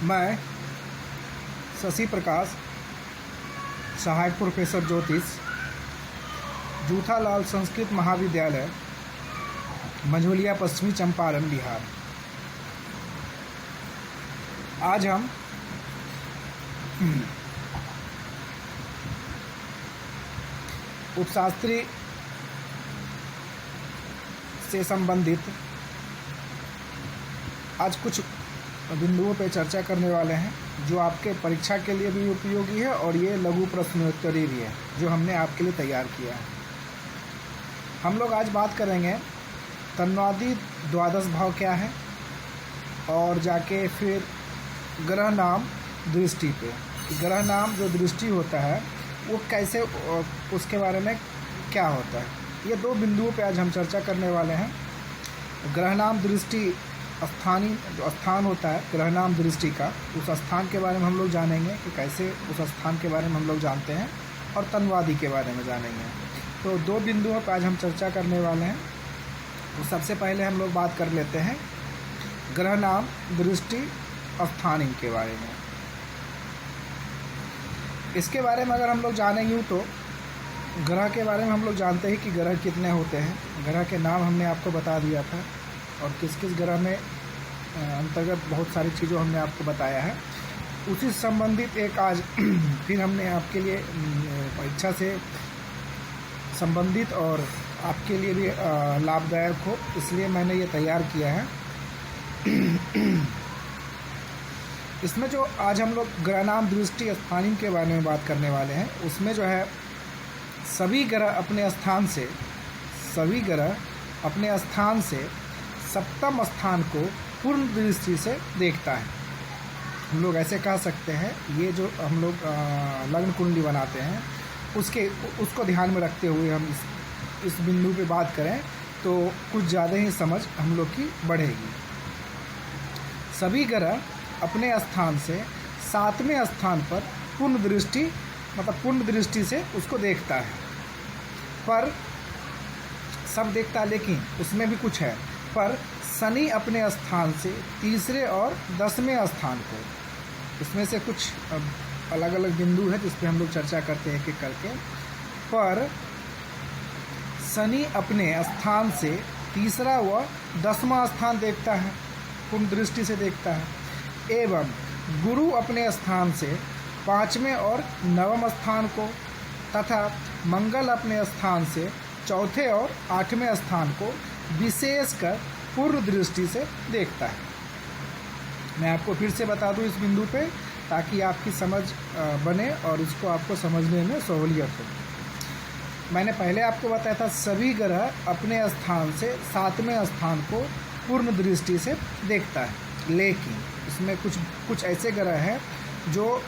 मैं शशि प्रकाश, सहायक प्रोफेसर ज्योतिष, जूथालाल संस्कृत महाविद्यालय, मंझोलिया, पश्चिमी चंपारण, बिहार। आज हम उपशास्त्री से संबंधित आज कुछ बिंदुओं पर चर्चा करने वाले हैं जो आपके परीक्षा के लिए भी उपयोगी है और ये लघु प्रश्नोत्तरी भी है जो हमने आपके लिए तैयार किया है। हम लोग आज बात करेंगे तन्वादी द्वादश भाव क्या है और जाके फिर ग्रह नाम दृष्टि पे। ग्रह नाम जो दृष्टि होता है वो कैसे, उसके बारे में क्या होता है, ये दो बिंदुओं पे आज हम चर्चा करने वाले हैं। ग्रह नाम दृष्टि स्थानीय जो स्थान होता है ग्रह नाम दृष्टि का, उस स्थान के बारे में हम लोग जानेंगे कि कैसे उस स्थान के बारे में हम लोग जानते हैं, और तन्वादी के बारे में जानेंगे। तो दो बिंदुओं पर आज हम चर्चा करने वाले हैं। तो सबसे पहले हम लोग बात कर लेते हैं ग्रह नाम दृष्टि स्थानिक के बारे में। इसके बारे में अगर हम लोग जानेंगे तो ग्रह के बारे में हम लोग जानते हैं कि ग्रह कितने होते हैं। ग्रह के नाम हमने आपको बता दिया था और किस किस ग्रह में अंतर्गत बहुत सारी चीज़ों हमने आपको बताया है। उसी संबंधित एक आज फिर हमने आपके लिए परीक्षा से संबंधित और आपके लिए भी लाभदायक हो, इसलिए मैंने ये तैयार किया है। इसमें जो आज हम लोग ग्रह नाम दृष्टि स्थानीय के बारे में बात करने वाले हैं, उसमें जो है सभी ग्रह अपने स्थान से सप्तम स्थान को पूर्ण दृष्टि से देखता है। हम लोग ऐसे कह सकते हैं, ये जो हम लोग लग्न कुंडली बनाते हैं उसको ध्यान में रखते हुए हम इस बिंदु पे बात करें तो कुछ ज़्यादा ही समझ हम लोग की बढ़ेगी। सभी ग्रह अपने स्थान से सातवें स्थान पर पूर्ण दृष्टि से उसको देखता है। पर सब देखता है, लेकिन उसमें भी कुछ है। पर शनि अपने स्थान से तीसरे और 10वें स्थान को, इसमें से कुछ अलग अलग बिंदु है जिस पे हम लोग चर्चा करते हैं एक करके। पर शनि अपने स्थान से तीसरा व 10वां स्थान देखता है, पूर्ण दृष्टि से देखता है। एवं गुरु अपने स्थान से 5वें और 9वें स्थान को तथा मंगल अपने स्थान से चौथे और 8वें स्थान को विशेषकर पूर्ण दृष्टि से देखता है। मैं आपको फिर से बता दूं इस बिंदु पे, ताकि आपकी समझ बने और इसको आपको समझने में सहूलियत हो। मैंने पहले आपको बताया था सभी ग्रह अपने स्थान से सातवें स्थान को पूर्ण दृष्टि से देखता है, लेकिन इसमें कुछ ऐसे ग्रह हैं जो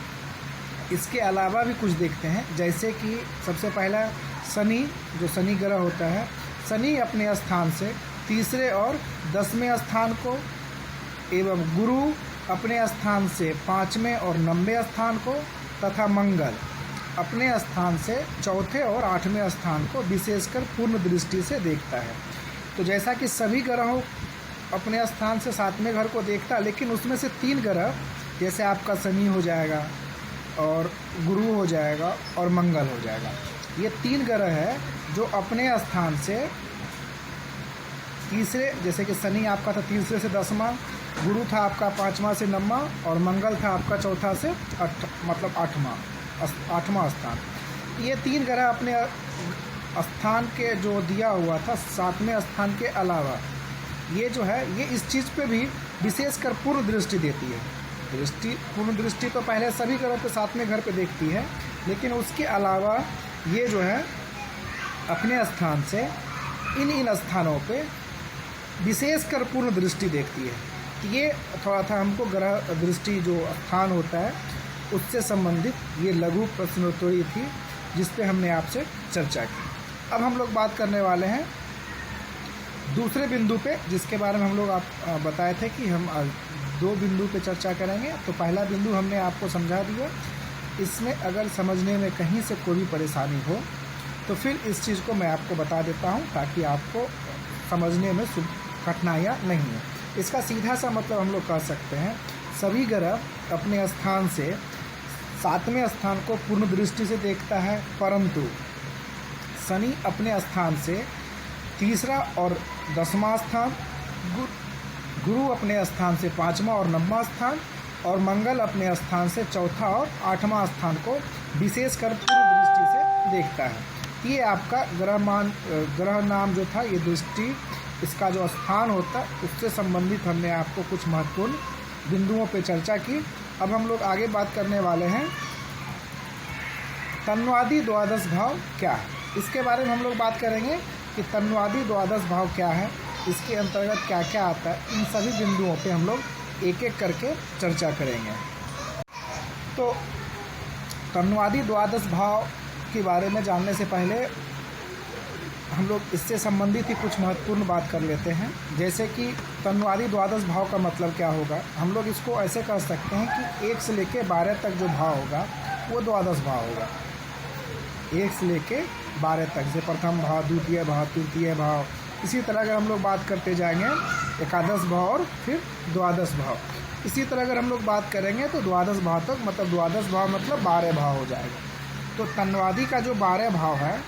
इसके अलावा भी कुछ देखते हैं। जैसे कि सबसे पहला शनि, जो शनि ग्रह होता है, शनि अपने स्थान से तीसरे और 10वें स्थान को, एवं गुरु अपने स्थान से 5वें और 9वें स्थान को तथा मंगल अपने स्थान से चौथे और 8वें स्थान को विशेषकर पूर्ण दृष्टि से देखता है। तो जैसा कि सभी ग्रहों अपने स्थान से 7वें घर को देखता है, लेकिन उसमें से 3 ग्रह, जैसे आपका शनि हो जाएगा और गुरु हो जाएगा और मंगल हो जाएगा, ये 3 ग्रह है जो अपने स्थान से तीसरे, जैसे कि शनि आपका था तीसरे से 10वां, गुरु था आपका 5वां से 9वां और मंगल था आपका चौथा से 8वां स्थान। ये 3 ग्रह अपने स्थान के जो दिया हुआ था 7वें स्थान के अलावा, ये जो है ये इस चीज़ पे भी विशेषकर पूर्ण दृष्टि देती है। पूर्ण दृष्टि तो पहले सभी ग्रहों के 7वें घर पे देखती है, लेकिन उसके अलावा ये जो है अपने स्थान से इन स्थानों पे विशेषकर पूर्ण दृष्टि देखती है। ये थोड़ा था हमको ग्रह दृष्टि जो स्थान होता है उससे संबंधित ये लघु प्रश्नोत्तरी थी जिस पे हमने आपसे चर्चा की। अब हम लोग बात करने वाले हैं दूसरे बिंदु पे, जिसके बारे में हम लोग बताए थे कि हम 2 बिंदु पे चर्चा करेंगे। तो पहला बिंदु हमने आपको समझा दिया। इसमें अगर समझने में कहीं से कोई भी परेशानी हो तो फिर इस चीज़ को मैं आपको बता देता हूँ, ताकि आपको समझने में कठिनाइयाँ नहीं है। इसका सीधा सा मतलब हम लोग कह सकते हैं सभी ग्रह अपने स्थान से 7वें स्थान को पूर्ण दृष्टि से देखता है, परंतु शनि अपने स्थान से 3रा और 10वां स्थान, गुरु अपने स्थान से 5वां और 9वां स्थान, और मंगल अपने स्थान से 4था और 8वां स्थान को विशेषकर पूर्ण दृष्टि से देखता है। ये आपका ग्रह नाम जो था, ये दृष्टि, इसका जो स्थान होता है उससे संबंधित हमने आपको कुछ महत्वपूर्ण बिंदुओं पे चर्चा की। अब हम लोग आगे बात करने वाले हैं तन्वादि द्वादश भाव क्या है, इसके बारे में हम लोग बात करेंगे कि तन्वादि द्वादश भाव क्या है, इसके अंतर्गत क्या क्या आता है। इन सभी बिंदुओं पे हम लोग एक एक करके चर्चा करेंगे। तो तन्वादि द्वादश भाव के बारे में जानने से पहले हम लोग इससे संबंधित ही कुछ महत्वपूर्ण बात कर लेते हैं। जैसे कि तन्वादि द्वादश भाव का मतलब क्या होगा, हम लोग इसको ऐसे कर सकते हैं कि 1 से लेके 12 तक जो भाव होगा वो द्वादश भाव होगा। 1 से लेके 12 तक, जैसे प्रथम भाव, द्वितीय भाव, तृतीय भाव, इसी तरह अगर हम लोग बात करते जाएंगे एकादश भाव और फिर द्वादश भाव, इसी तरह अगर हम लोग बात करेंगे तो द्वादश भाव तक, मतलब द्वादश भाव मतलब 12 भाव हो जाएगा। तो तन्वादि का जो 12 भाव है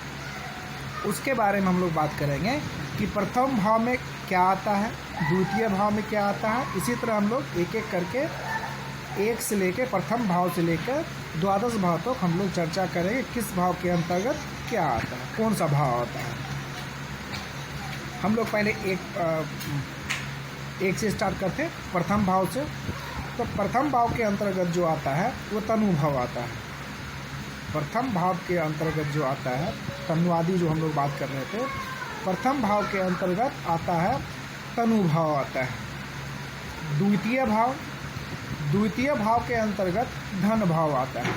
उसके बारे में हम लोग बात करेंगे कि प्रथम भाव में क्या आता है, द्वितीय भाव में क्या आता है। इसी तरह हम लोग एक एक करके 1 से लेकर प्रथम भाव से लेकर द्वादश भाव तक हम लोग चर्चा करेंगे किस भाव के अंतर्गत क्या आता है, कौन सा भाव आता है। हम लोग पहले एक से स्टार्ट करते हैं, प्रथम भाव से। तो प्रथम भाव के अंतर्गत जो आता है वो तनु भाव आता है। प्रथम भाव के अंतर्गत जो आता है, तन्वादि जो हम लोग बात कर रहे थे, प्रथम भाव के अंतर्गत आता है तनु भाव आता है। द्वितीय भाव के अंतर्गत धन भाव आता है।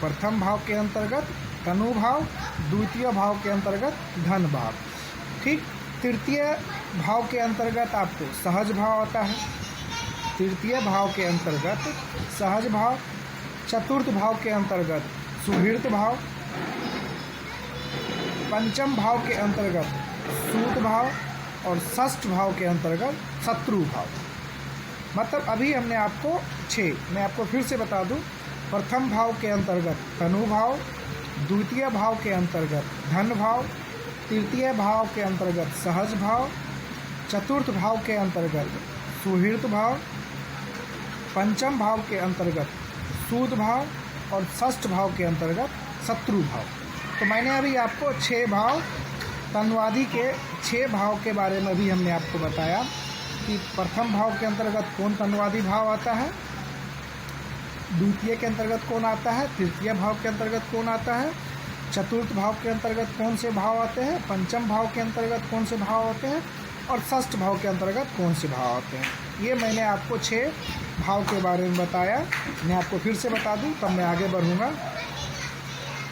प्रथम भाव के अंतर्गत तनु भाव, द्वितीय भाव के अंतर्गत धन भाव। ठीक, तृतीय भाव के अंतर्गत आपको सहज भाव आता है। तृतीय भाव के अंतर्गत सहज भाव, चतुर्थ भाव के अंतर्गत सुहृत भाव, पंचम भाव के अंतर्गत सूत भाव, और षष्ठ भाव के अंतर्गत शत्रु भाव। मतलब अभी हमने आपको 6, मैं आपको फिर से बता दूं, प्रथम भाव के अंतर्गत तनु भाव, द्वितीय भाव के अंतर्गत धन भाव, तृतीय भाव के अंतर्गत सहज भाव, चतुर्थ भाव के अंतर्गत सुहृत भाव, पंचम भाव के अंतर्गत सूत भाव, और षष्ठ भाव के अंतर्गत शत्रु भाव। तो मैंने अभी आपको 6 भाव, तन्वादि के 6 भाव के बारे में भी हमने आपको बताया कि प्रथम भाव के अंतर्गत कौन तन्वादि भाव आता है, द्वितीय के अंतर्गत कौन आता है, तृतीय भाव के अंतर्गत कौन आता है, चतुर्थ भाव के अंतर्गत कौन से भाव आते हैं, पंचम भाव के अंतर्गत कौन से भाव आते हैं, और षष्ठ भाव के अंतर्गत कौन से भाव आते हैं। ये मैंने आपको 6 भाव के बारे में बताया। मैं आपको फिर से बता दूं तब मैं आगे बढ़ूँगा।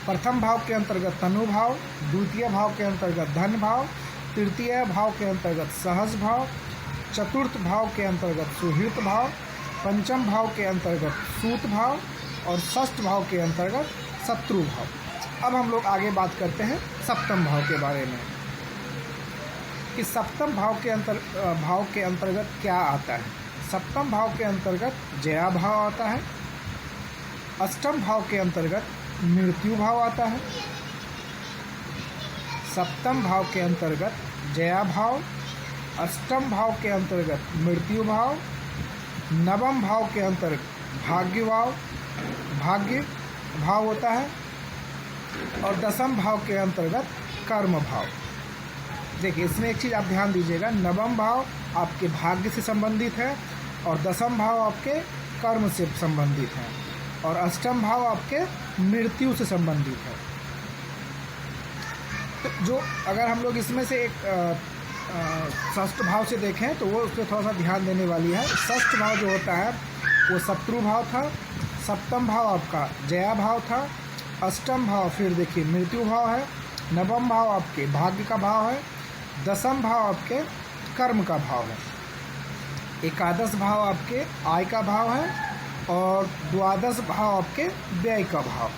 प्रथम भाव के अंतर्गत तनु भाव, द्वितीय भाव के अंतर्गत धन भाव, तृतीय भाव के अंतर्गत सहज भाव, चतुर्थ भाव के अंतर्गत सुहृत भाव, पंचम भाव के अंतर्गत सूत भाव, और षष्ठ भाव के अंतर्गत शत्रु भाव। अब हम लोग आगे बात करते हैं सप्तम भाव के बारे में कि सप्तम भाव के अंतर्गत क्या आता है। सप्तम भाव के अंतर्गत जया भाव आता है। अष्टम भाव के अंतर्गत मृत्यु भाव आता है। सप्तम भाव के अंतर्गत जया भाव, अष्टम भाव के अंतर्गत मृत्यु भाव, नवम भाव के अंतर्गत भाग्य भाव होता है, और दसम भाव के अंतर्गत कर्म भाव। देखिए, इसमें एक चीज़ आप ध्यान दीजिएगा, नवम भाव आपके भाग्य से संबंधित है, और दसम भाव आपके कर्म से संबंधित है, और अष्टम भाव आपके मृत्यु से संबंधित है। तो जो अगर हम लोग इसमें से एक षष्ठ भाव से देखें तो वो उस पर थोड़ा सा ध्यान देने वाली है। षष्ठ भाव जो होता है वो शत्रु भाव था, सप्तम भाव आपका जया भाव था, अष्टम भाव फिर देखिए मृत्यु भाव है, नवम भाव आपके भाग्य का भाव है, दसम भाव आपके कर्म का भाव है, एकादश भाव आपके आय का भाव है, और द्वादश भाव आपके व्यय का भाव।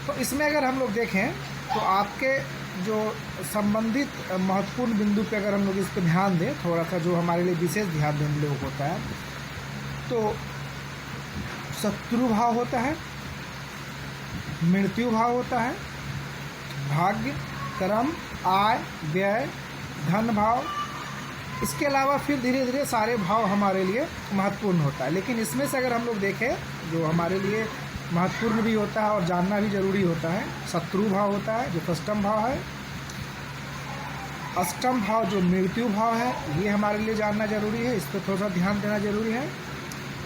तो इसमें अगर हम लोग देखें तो आपके जो संबंधित महत्वपूर्ण बिंदु पे अगर हम लोग इस पे ध्यान दें, थोड़ा सा जो हमारे लिए विशेष ध्यान देने लोग होता है, तो शत्रु भाव होता है, मृत्यु भाव होता है, भाग्य, कर्म, आय, व्यय, धन भाव। इसके अलावा फिर धीरे धीरे सारे भाव हमारे लिए महत्वपूर्ण होता है। लेकिन इसमें से अगर हम लोग देखें, जो हमारे लिए महत्वपूर्ण भी होता है और जानना भी जरूरी होता है, शत्रु भाव होता है जो अष्टम भाव है। अष्टम भाव जो मृत्यु भाव है, ये हमारे लिए जानना जरूरी है, इस पर थोड़ा सा ध्यान देना जरूरी है।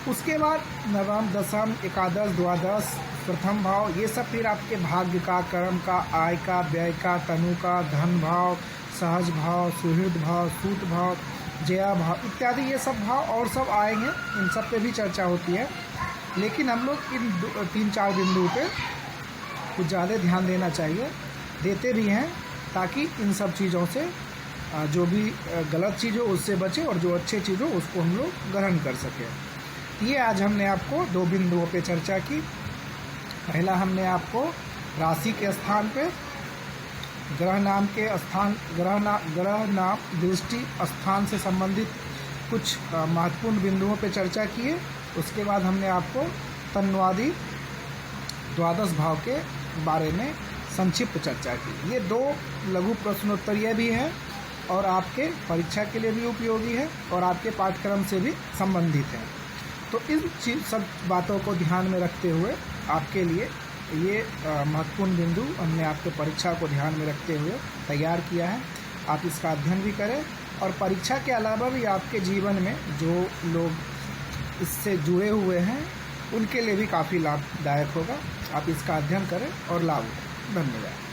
उसके बाद नवम, दशम, एकादश, द्वादश, प्रथम भाव, ये सब फिर आपके भाग्य का, कर्म का, आय का, व्यय का, तनु का, धन भाव, सहज भाव, सुहृद भाव, सूत भाव, जया भाव इत्यादि, ये सब भाव और सब आएंगे, इन सब पे भी चर्चा होती है। लेकिन हम लोग इन 3-4 बिंदु पे कुछ ज़्यादा ध्यान देना चाहिए, देते भी हैं, ताकि इन सब चीज़ों से जो भी गलत चीज़ हो उससे बचे और जो अच्छे चीज़ हो उसको हम लोग ग्रहण कर सकें। ये आज हमने आपको 2 बिंदुओं पे चर्चा की। पहला हमने आपको राशि के स्थान पे ग्रह नाम के स्थान, ग्रह नाम दृष्टि स्थान से संबंधित कुछ महत्वपूर्ण बिंदुओं पे चर्चा की है। उसके बाद हमने आपको तन्वादि द्वादश भाव के बारे में संक्षिप्त चर्चा की। ये 2 लघु प्रश्नोत्तरीय भी हैं और आपके परीक्षा के लिए भी उपयोगी है और आपके पाठ्यक्रम से भी संबंधित है। तो इन सब बातों को ध्यान में रखते हुए आपके लिए ये महत्वपूर्ण बिंदु हमने आपके परीक्षा को ध्यान में रखते हुए तैयार किया है। आप इसका अध्ययन भी करें और परीक्षा के अलावा भी आपके जीवन में जो लोग इससे जुड़े हुए हैं उनके लिए भी काफ़ी लाभदायक होगा। आप इसका अध्ययन करें और लाभ उठाएं। धन्यवाद।